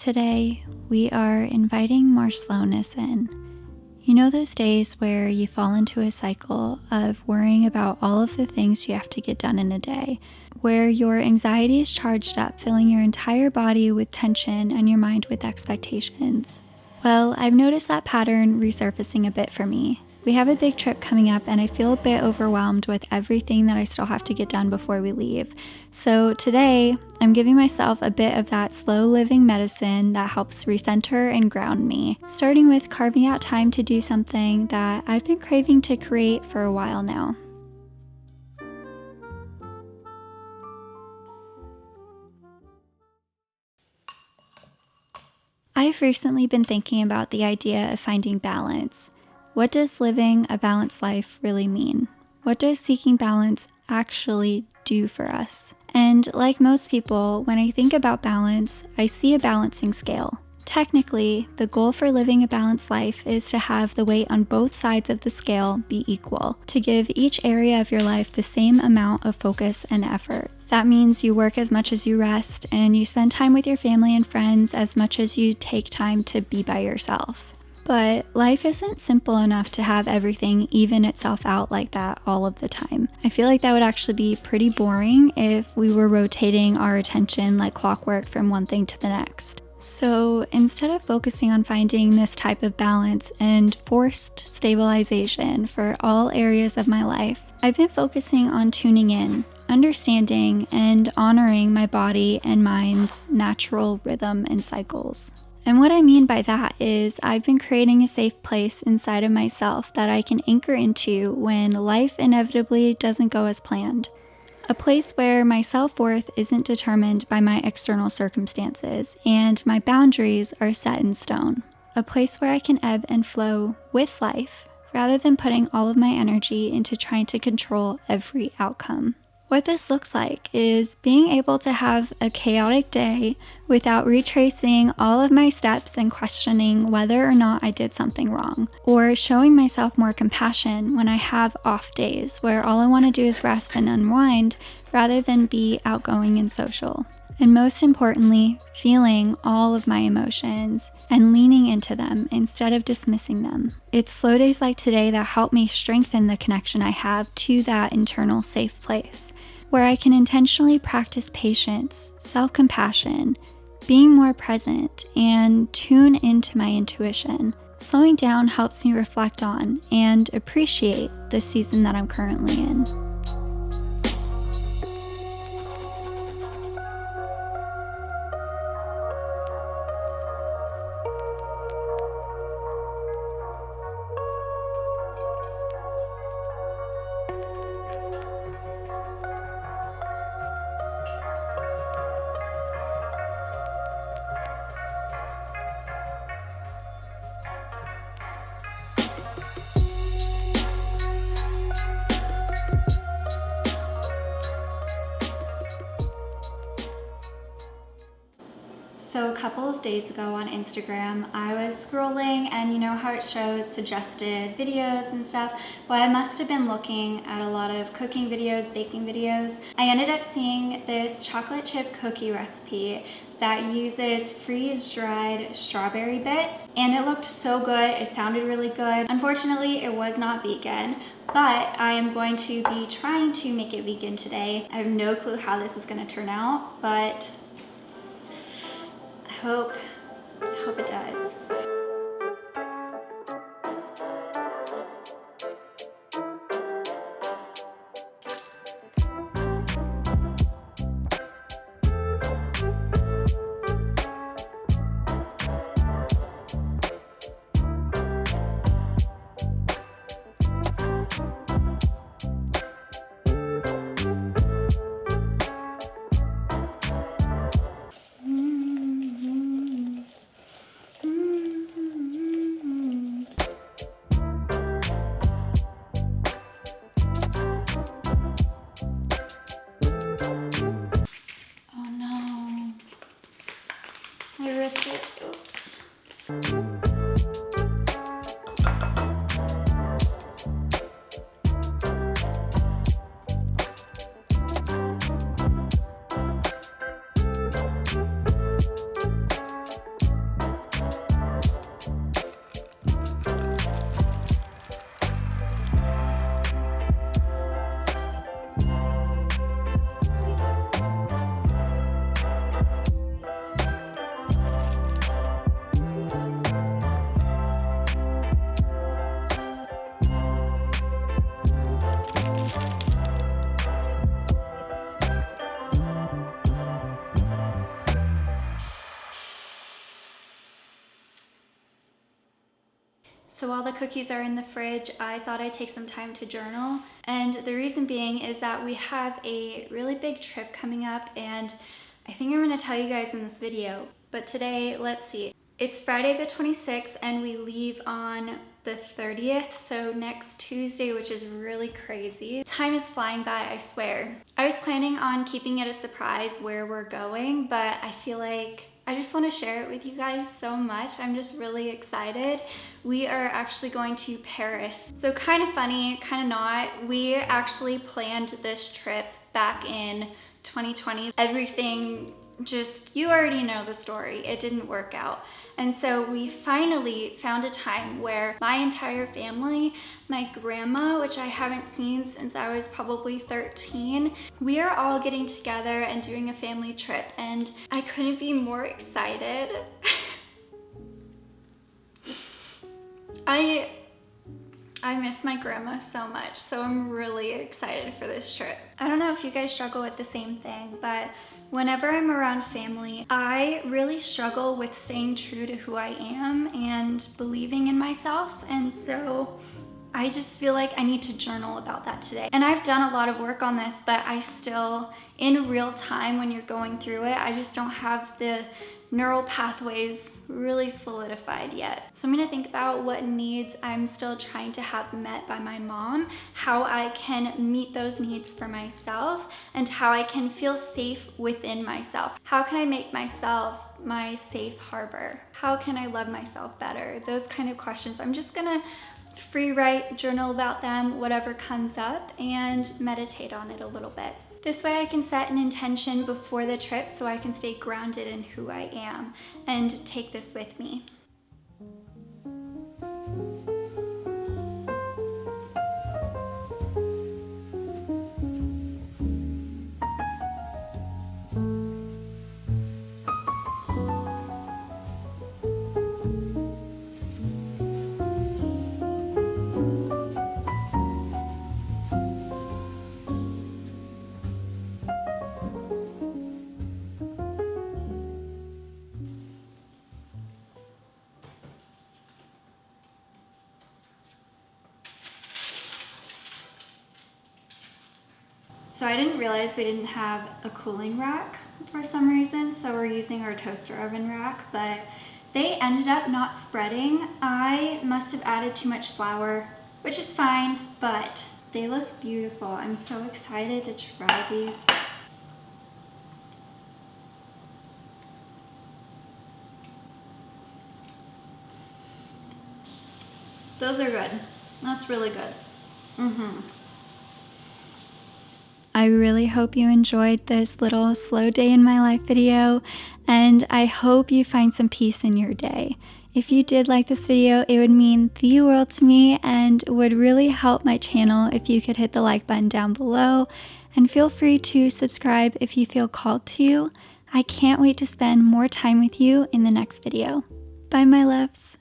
Today, we are inviting more slowness in. You know those days where you fall into a cycle of worrying about all of the things you have to get done in a day, where your anxiety is charged up, filling your entire body with tension and your mind with expectations? Well, I've noticed that pattern resurfacing a bit for me. We have a big trip coming up and I feel a bit overwhelmed with everything that I still have to get done before we leave. So today, I'm giving myself a bit of that slow living medicine that helps recenter and ground me, starting with carving out time to do something that I've been craving to create for a while now. I've recently been thinking about the idea of finding balance. What does living a balanced life really mean? What does seeking balance actually do for us? And like most people, when I think about balance, I see a balancing scale. Technically, the goal for living a balanced life is to have the weight on both sides of the scale be equal, to give each area of your life the same amount of focus and effort. That means you work as much as you rest, and you spend time with your family and friends as much as you take time to be by yourself. But life isn't simple enough to have everything even itself out like that all of the time. I feel like that would actually be pretty boring if we were rotating our attention like clockwork from one thing to the next. So instead of focusing on finding this type of balance and forced stabilization for all areas of my life, I've been focusing on tuning in, understanding, and honoring my body and mind's natural rhythm and cycles. And what I mean by that is I've been creating a safe place inside of myself that I can anchor into when life inevitably doesn't go as planned. A place where my self-worth isn't determined by my external circumstances and my boundaries are set in stone. A place where I can ebb and flow with life rather than putting all of my energy into trying to control every outcome. What this looks like is being able to have a chaotic day without retracing all of my steps and questioning whether or not I did something wrong, or showing myself more compassion when I have off days where all I want to do is rest and unwind rather than be outgoing and social. And most importantly, feeling all of my emotions and leaning into them instead of dismissing them. It's slow days like today that help me strengthen the connection I have to that internal safe place, where I can intentionally practice patience, self-compassion, being more present, and tune into my intuition. Slowing down helps me reflect on and appreciate the season that I'm currently in. So a couple of days ago on Instagram, I was scrolling and you know how it shows suggested videos and stuff? Well, I must have been looking at a lot of cooking videos, baking videos. I ended up seeing this chocolate chip cookie recipe that uses freeze-dried strawberry bits, and it looked so good. It sounded really good. Unfortunately, it was not vegan, but I am going to be trying to make it vegan today. I have no clue how this is going to turn out, but I hope it does. cookies are in the fridge, I thought I'd take some time to journal. And the reason being is that we have a really big trip coming up, and I think I'm gonna tell you guys in this video. But today, let's see. It's Friday the 26th and we leave on the 30th, so next Tuesday, which is really crazy. Time is flying by, I swear. I was planning on keeping it a surprise where we're going, but I feel like I just want to share it with you guys so much. I'm just really excited. We are actually going to Paris. So kind of funny, kind of not. We actually planned this trip back in 2020. Everything just, you already know the story. It didn't work out. And so we finally found a time where my entire family, my grandma, which I haven't seen since I was probably 13, we are all getting together and doing a family trip, and I couldn't be more excited. I miss my grandma so much, so I'm really excited for this trip. I don't know if you guys struggle with the same thing, but whenever I'm around family, I really struggle with staying true to who I am and believing in myself. And so I just feel like I need to journal about that today. And I've done a lot of work on this, but I still, in real time when you're going through it, I just don't have the neural pathways really solidified yet. So I'm gonna think about what needs I'm still trying to have met by my mom, how I can meet those needs for myself, and how I can feel safe within myself. How can I make myself my safe harbor? How can I love myself better? Those kind of questions. I'm just gonna free write, journal about them, whatever comes up, and meditate on it a little bit. This way I can set an intention before the trip so I can stay grounded in who I am and take this with me. So I didn't realize we didn't have a cooling rack for some reason, so we're using our toaster oven rack, but they ended up not spreading. I must have added too much flour, which is fine, but they look beautiful. I'm so excited to try these. Those are good. That's really good. I really hope you enjoyed this little slow day in my life video, and I hope you find some peace in your day. If you did like this video, it would mean the world to me and would really help my channel if you could hit the like button down below, and feel free to subscribe if you feel called to. I can't wait to spend more time with you in the next video. Bye, my loves.